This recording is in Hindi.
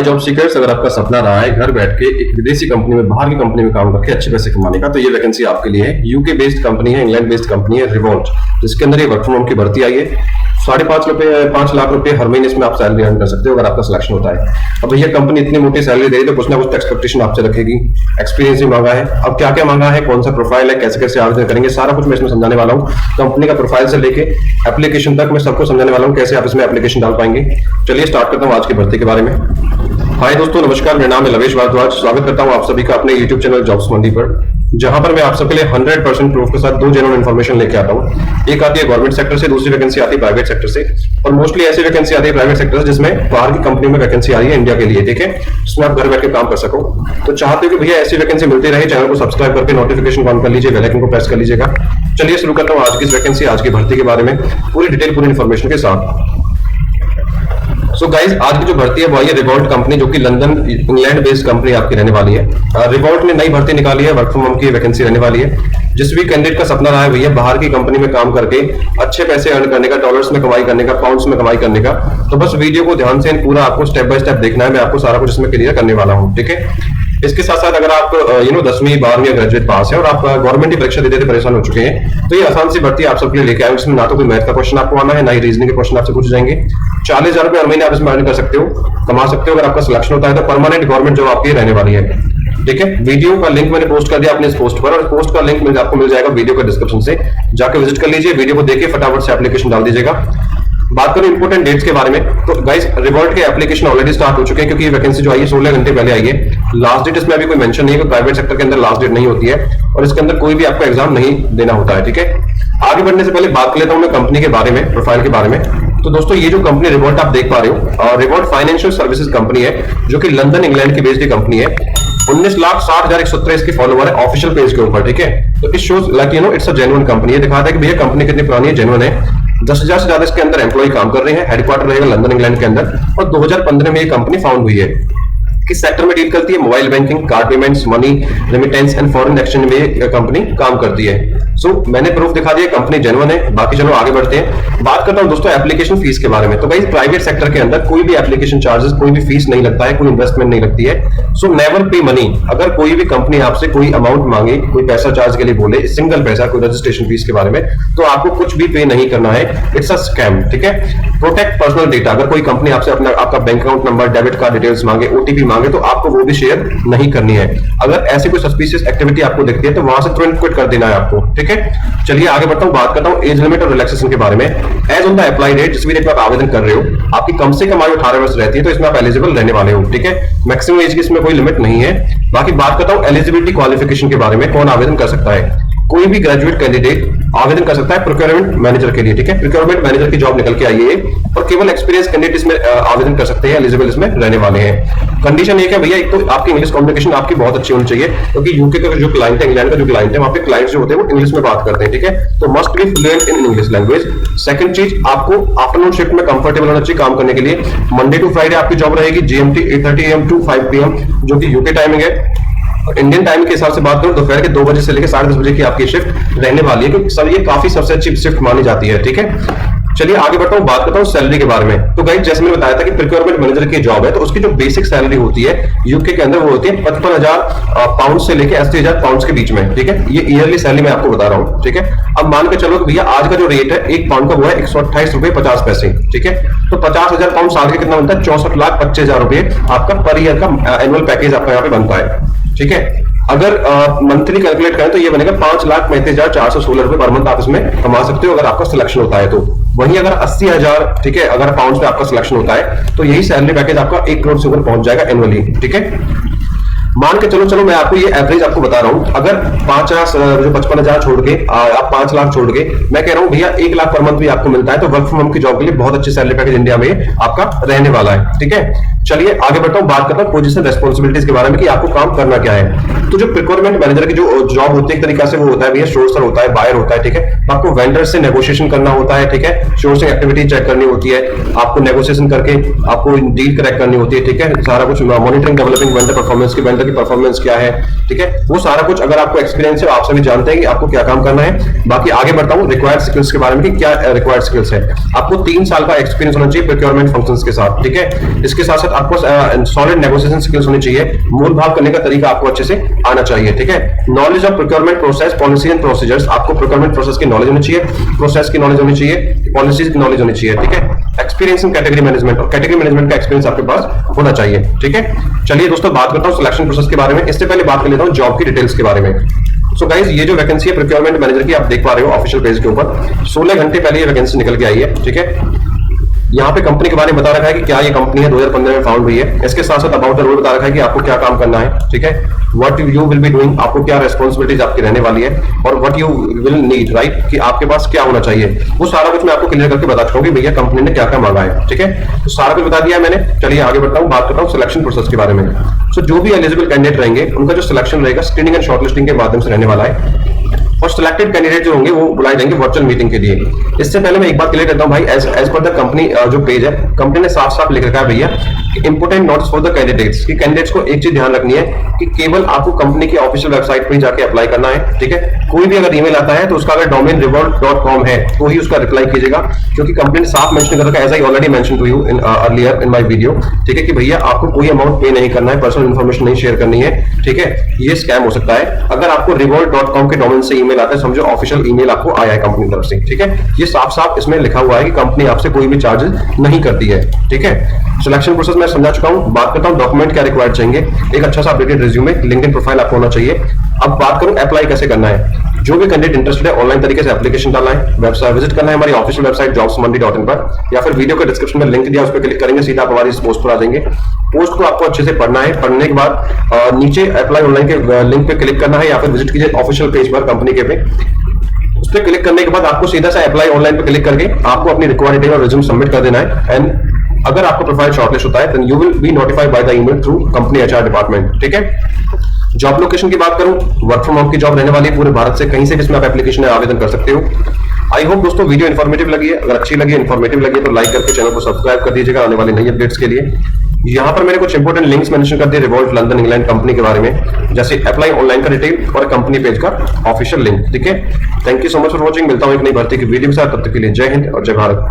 हाय जॉब सीकर्स, अगर आपका सपना रहा है घर बैठ के एक विदेशी कंपनी में, बाहर की कंपनी में काम करके अच्छे पैसे कमाने का, तो ये वैकेंसी आपके लिए है। यूके बेस्ड कंपनी है, इंग्लैंड बेस्ड कंपनी है रिवोल्ट, जिसके अंदर ये वर्क फ्रॉम होम की भर्ती आई है। 5.5 लाख रुपए हर महीने इसमें आप सैलरी अर्न कर सकते हो अगर आपका सिलेक्शन होता है। अब भैया कंपनी इतनी मोटी सैलरी दे रही है तो कुछ ना कुछ एक्सपेक्टेशन आपसे रखेगी। एक्सपीरियंस भी मांगा है। अब क्या क्या मांगा है, कौन सा प्रोफाइल है, कैसे कैसे आवेदन करेंगे, सारा कुछ मैं इसमें समझाने वाला हूँ। कंपनी का प्रोफाइल से लेके एप्लीकेशन तक मैं सबको समझाने वाला हूँ, कैसे आप इसमें एप्लीकेशन डाल पाएंगे। चलिए स्टार्ट करता हूँ आज की भर्ती के बारे में। हाय दोस्तों, नमस्कार, मेरा नाम है लवेश भारद्वाज। स्वागत करता हूं आप सभी का अपने YouTube चैनल जॉब्स मंडी पर, जहां पर मैं आप सबके लिए 100% प्रूफ के साथ दो जेन्युइन इन्फॉर्मेशन लेके आता हूं। एक आती है गवर्नमेंट सेक्टर से, दूसरी वैकेंसी आती है प्राइवेट सेक्टर से। और मोस्टली ऐसी वैकेंसी आती है प्राइवेट सेक्टर से जिसमें बाहर की कंपनी में वैकेंसी आ रही है इंडिया के लिए, ठीक है, जिसमें आप घर बैठ के काम कर सको। तो चाहते हो कि भैया ऐसी वैकेंसी मिलती रहे, चैनल को सब्सक्राइब करके नोटिफिकेशन ऑन कर लीजिए, बेल आइकन को प्रेस कर लीजिएगा। चलिए शुरू करता हूँ आज की वैकेंसी, आज की भर्ती के बारे में पूरी डिटेल, पूरी इन्फॉर्मेशन के साथ। सो गाइज, आज की जो भर्ती है वो ये रिवोल्ट कंपनी, जो कि लंदन इंग्लैंड बेस्ड कंपनी आपकी रहने वाली है। रिवोल्ट ने नई भर्ती निकाली है, वर्क फ्रॉम होम की वैकेंसी रहने वाली है। जिस भी कैंडिडेट का सपना रहा है भैया बाहर की कंपनी में काम करके अच्छे पैसे अर्न करने का, डॉलर्स में कमाई करने का, पाउंड्स में कमाई करने का, तो बस वीडियो को ध्यान से पूरा आपको स्टेप बाय स्टेप देखना है। मैं आपको सारा कुछ इसमें क्लियर करने वाला हूँ, ठीक है। इसके साथ साथ अगर आप 10वीं 12वीं या ग्रेजुएट पास है और आप गवर्नमेंट की परीक्षा देते परेशान हो चुके हैं, तो ये आसान सी भर्ती आप सबके लिए लेके आए। इसमें ना तो कोई मैथ का क्वेश्चन आपको आना है, ना ही रीजनिंग के क्वेश्चन आपसे पूछे जाएंगे। 40,000 रुपए हर महीने आप इसमें अर्न कर सकते हो, कमा सकते हो। अगर आपका सिलेक्शन होता है तो परमानेंट गवर्नमेंट जॉब आपकी रहने वाली है, ठीक है। वीडियो का लिंक मैंने पोस्ट कर दिया अपने इस पोस्ट पर, और पोस्ट का लिंक आपको मिल जाएगा वीडियो के डिस्क्रिप्शन से, जाकर विजिट कर लीजिए। वीडियो को देखिए, फटाफट से एप्लीकेशन डाल दीजिएगा। बात करें इंपोर्टेंट डेट्स के बारे में, तो गाइस रिवोल्ट के एप्लीकेशन ऑलरेडी स्टार्ट हो चुके हैं, क्योंकि ये वैकेंसी जो आई है 16 घंटे पहले आई है। लास्ट डेट इसमें अभी कोई मेंशन नहीं है, प्राइवेट सेक्टर के अंदर लास्ट डेट नहीं होती है और इसके अंदर कोई भी आपको एग्जाम नहीं देना होता है, ठीक है। आगे बढ़ने से पहले बात कर लेता हूं मैं कंपनी के बारे में, प्रोफाइल के बारे में। तो दोस्तों ये जो कंपनी रिवोल्ट आप देख पा रहे हो, और रिवोल्ट फाइनेंशियल सर्विसेज कंपनी है, जो कि लंदन इंग्लैंड की बेस्ड कंपनी है। 19,60,117 इसकी फॉलोवर है ऑफिशियल पेज के ऊपर, ठीक है। तो it shows like it's a genuine company. ये दिखाता है कि भैया कंपनी कितनी पुरानी है, जेन्युइन है। 10,000 से ज्यादा इसके अंदर एम्प्लॉय काम कर रहे हैं। हेडक्वार्टर रहेगा लंदन इंग्लैंड के अंदर, और 2015 में ये कंपनी फाउंड हुई है। किस सेक्टर में डील करती है? Mobile banking, card payments, money remittance and foreign exchange में कंपनी काम करती है। मैंने प्रूफ दिखा दिया, कंपनी जेन्युइन है। बाकी चलो आगे बढ़ते हैं। बात करता हूं दोस्तों एप्लीकेशन फीस के बारे में। तो भाई प्राइवेट सेक्टर के अंदर कोई भी एप्लीकेशन चार्जेस, कोई भी फीस नहीं लगता है, कोई इन्वेस्टमेंट नहीं लगती है। सो नेवर पे मनी। अगर कोई भी कंपनी आपसे कोई अमाउंट मांगे, कोई पैसा चार्ज के लिए बोले, सिंगल पैसा, कोई रजिस्ट्रेशन फीस के बारे में, तो आपको कुछ भी पे नहीं करना है। इट्स अ स्कैम, ठीक है। Protect personal data. अगर कोई कंपनी आपसे अपना आपका bank account number, debit card details मांगे, ओटीपी मांगे, तो आपको वो भी शेयर नहीं करनी है। अगर ऐसी कोई सस्पिशियस एक्टिविटी आपको दिखती है तो वहां से तुरंत क्विट कर देना है आपको, ठीक है। चलिए आगे बढ़ता हूं, बात करता हूं एज लिमिट और रिलैक्सेशन के बारे में। Age on the apply date, जिस भी डेट पर आप आवेदन कर रहे हो, आपकी कम से कम आयु 18 वर्ष रहती है, तो इसमें आप एलिजिबल रहने वाले हो, ठीक है। मैक्सिमम एज की इसमें कोई लिमिट नहीं है। बाकी बात करता हूं एलिजिबिलिटी क्वालिफिकेशन के बारे में, कौन आवेदन कर सकता है। कोई भी ग्रेजुएट कैंडिडेट आवेदन कर सकता है प्रोक्योरमेंट मैनेजर के लिए, ठीक है। प्रोक्योरमेंट मैनेजर की जॉब निकल के आई है, और केवल एक्सपीरियंस कैंडिडेट इसमें आवेदन कर सकते हैं, एलिजिबल इसमें रहने वाले हैं। कंडीशन एक है भैया, एक तो आपकी इंग्लिश कम्युनिकेशन आपकी बहुत अच्छी होनी चाहिए, क्योंकि यूके का जो क्लाइंट है, इंग्लैंड का जो क्लाइंट है, वहां पे क्लाइंट्स जो होते हैं वो इंग्लिश में बात करते हैं, ठीक है। तो must be fluent in English language. Second चीज, आपको आफ्टरनून शिफ्ट में कंफर्टेबल होना चाहिए काम करने के लिए। मंडे टू फ्राइडे आपकी जॉब रहेगी GMT 8:30 AM टू 5 PM, जो कि यूके टाइमिंग है। इंडियन टाइम के हिसाब से बात करूं, दोपहर के 2 बजे से लेकर 10:30 बजे की आपकी शिफ्ट रहने वाली है, क्योंकि सर ये काफी सबसे अच्छी शिफ्ट मानी जाती है, ठीक है। चलिए आगे बढ़ता हूं, बात करता हूं सैलरी के बारे में। तो गाइस जैसे मैंने बताया था कि प्रोक्योरमेंट मैनेजर की जॉब है, तो उसकी जो बेसिक सैलरी होती है यूके के अंदर वो होती है 55,000 पाउंड से लेकर 80,000 पाउंड के बीच में, ठीक है। ये ईयरली सैलरी मैं आपको बता रहा हूं, ठीक है। अब मान के चलो कि भैया आज का जो रेट है 1 पाउंड का वो है 128 रुपए 50 पैसे, ठीक है। तो 50,000 पाउंड साल के कितना बनता है? 64,25,000 रुपए आपका पर ईयर का एनुअल पैकेज आपका यहाँ पे बनता है, ठीक है। अगर मंथली कैलकुलेट करें तो ये बनेगा 5,35,416 रुपए पर मंथ आप इसमें कमा सकते हो अगर आपका सिलेक्शन होता है तो। वहीं अगर 80,000, ठीक है, अगर पाउंड्स में आपका सिलेक्शन होता है तो यही सैलरी पैकेज आपका 1 करोड़ से ऊपर पहुंच जाएगा एनुअली, ठीक है। मान के चलो मैं आपको ये एवरेज आपको बता रहा हूं। अगर 55,000 छोड़ के आप 5 लाख छोड़ के, मैं कह रहा हूं भैया 1 लाख पर मंथ भी आपको मिलता है, तो वर्क फ्रॉम होम की जॉब के लिए बहुत अच्छी सैलरी पैकेज इंडिया में आपका रहने वाला है, ठीक है। चलिए आगे बढ़ता हूं, बात करता हूं पोजीशन रेस्पॉन्सिबिलिटीज के बारे में कि आपको काम करना क्या है। तो जो प्रोक्योरमेंट मैनेजर की जो जॉब होती है एक तरीका से वो होता है भैया सोर्सर होता है, बायर होता है, ठीक है। आपको वेंडर से नेगोशिएशन करना होता है, ठीक है। सोर्सिंग एक्टिविटी चेक करनी होती है, आपको नेगोशिएशन करके आपको डील करेक्ट करनी होती है, ठीक है। सारा कुछ मॉनिटरिंग डेवलपिंग वेंडर परफॉर्मेंस की वेंडर अंदर की परफॉर्मेंस क्या है, ठीक है, वो सारा कुछ अगर आपको एक्सपीरियंस है, आप सभी जानते हैं कि आपको क्या काम करना है। बाकी आगे बढ़ता हूँ रिक्वायर्ड स्किल्स के बारे में कि क्या रिक्वायर्ड स्किल्स है। आपको 3 साल का एक्सपीरियंस होना चाहिए प्रोक्योरमेंट फंक्शंस के साथ, ठीक है। इसके साथ साथ आपको सॉलिड नेगोशिएशन स्किल्स होनी चाहिए, मोल भाव करने का तरीका आपको अच्छे से आना चाहिए, ठीक है। Knowledge of procurement process, policy and procedures, आपको प्रोक्योरमेंट प्रोसेस की नॉलेज होनी चाहिए, प्रोसेस की नॉलेज होनी चाहिए, पॉलिसीज की नॉलेज होनी चाहिए, ठीक है। एक्सपीरियंस इन कैटेगरी मैनेजमेंट, और कैटेगरी मैनेजमेंट का एक्सपीरियंस आपके पास होना चाहिए, ठीक है। चलिए दोस्तों बात करता हूं सिलेक्शन प्रोसेस के बारे में। इससे पहले बात कर लेता हूं जॉब की डिटेल्स के बारे में। सो गाइस, ये जो वैकेंसी है प्रोक्योरमेंट मैनेजर की, आप देख पा रहे हो ऑफिशियल पेज के ऊपर 16 घंटे पहले ये वैकेंसी निकल के आई है, ठीक है। यहाँ पे कंपनी के बारे में बता रखा है कि क्या ये कंपनी है 2015 में फाउंड हुई है। इसके साथ साथ अबाउट द रोल बता रखा है कि आपको क्या काम करना है, ठीक है। What you will be doing, आपको क्या रेस्पॉन्सिबिलिटीज आपकी रहने वाली है, और what you will need, right, कि आपके पास क्या होना चाहिए, वो सारा कुछ मैं आपको क्लियर करके बता चुका हूँ कि भैया कंपनी ने क्या क्या मांगा है, ठीक है। तो सारा कुछ बता दिया मैंने। चलिए आगे बढ़ता हूँ, बात करता हूँ सिलेक्शन प्रोसेस के बारे में। सो जो भी एलिजिबल कैंडिडेट रहेंगे उनका जो सिलेक्शन रहेगा स्क्रीनिंग एंड शॉर्टलिस्टिंग के माध्यम से रहने वाला है, और सिलेक्टेड कैंडिडेट जो होंगे वो बुलाए जाएंगे वर्चुअल मीटिंग के लिए। इससे पहले मैं एक बात क्लियर करता हूं भाई, एज पर द कंपनी जो पेज है, कंपनी ने साफ साफ लिख रखा है भैया कि important notes for the candidates, कि कैंडिडेट्स को एक चीज ध्यान रखनी है कि केवल आपको कंपनी की ऑफिशियल वेबसाइट पर जाके अप्लाई करना है, ठीक है। कोई भी अगर ईमेल आता है तो उसका अगर डोमेन revolt.com है तो ही उसका रिप्लाई कीजिएगा, क्योंकि कंपनी ने साफ मेंशन कर रखा है, as I already mention to you in earlier in my video, ठीक है, कि भैया आपको कोई अमाउंट पे नहीं करना है, पर्सनल इंफॉर्मेशन नहीं शेयर करनी है, ठीक है। ये स्कैम हो सकता है। अगर आपको revolt.com के डोमेन से ईमेल आता है, समझो ऑफिशियल ईमेल आपको आया है कंपनी की तरफ से, ठीक है। ये साफ साफ इसमें लिखा हुआ है कि कंपनी आपसे कोई भी चार्जेस नहीं करती है, ठीक है। सिलेक्शन प्रोसेस मैं समझा चुका हूं। बात करता हूं डॉक्यूमेंट क्या रिक्वायर्ड चाहिए। एक अच्छा सा अपडेटेड रिज्यूमे, लिंक्डइन प्रोफाइल आपको होना चाहिए। अब बात करूं अप्लाई कैसे करना है। जो भी कैंडिडेट इंटरेस्टेड है ऑनलाइन तरीके से एप्लीकेशन डालना है, वेबसाइट विजिट करना है हमारी ऑफिशियल वेबसाइट jobsmandi.in पर, या फिर वीडियो के डिस्क्रिप्शन में लिंक दिया उस पर क्लिक करेंगे, सीधा आप हमारी इस पोस्ट पर आ जाएंगे। पोस्ट को आपको अच्छे से पढ़ना है, पढ़ने के बाद नीचे अप्लाई ऑनलाइन के लिंक पे क्लिक करना है, या फिर विजिट कीजिए ऑफिशियल पेज पर कंपनी के पे। उस पर क्लिक करने के बाद आपको सीधा सा अप्लाई ऑनलाइन पे क्लिक करके आपको अपनी रिक्वायर्ड डिटेल और रिज्यूम सबमिट कर देना है। एंड अगर आपको प्रोफाइल शॉर्टलिस्ट होता है, then you will be notified by the email through company HR department, ठीक है। जॉब लोकेशन की बात करूं, वर्क फ्रॉम होम की जॉब रहने वाली है पूरे भारत से, कहीं से भी इसमें आप एप्लीकेशन में आवेदन कर सकते हो। आई होप दोस्तों वीडियो इन्फॉर्मेटिव लगी है। अगर अच्छी लगी, इन्फॉर्मेटिव लगी है तो लाइक करके चैनल को सब्सक्राइब कर दीजिएगा आने वाली नई अपडेट्स के लिए। यहाँ पर मैंने कुछ इंपोर्टेंट लिंक्स मेंशन कर दिए रिवोल्ट लंदन इंग्लैंड कंपनी के बारे में, जैसे अप्लाई ऑनलाइन का डिटेल और कंपनी पेज का ऑफिशियल लिंक, ठीक है। Thank you so much for watching. मिलता हूँ एक नई भर्ती की वीडियो के साथ, तब तक के लिए जय हिंद और जय भारत।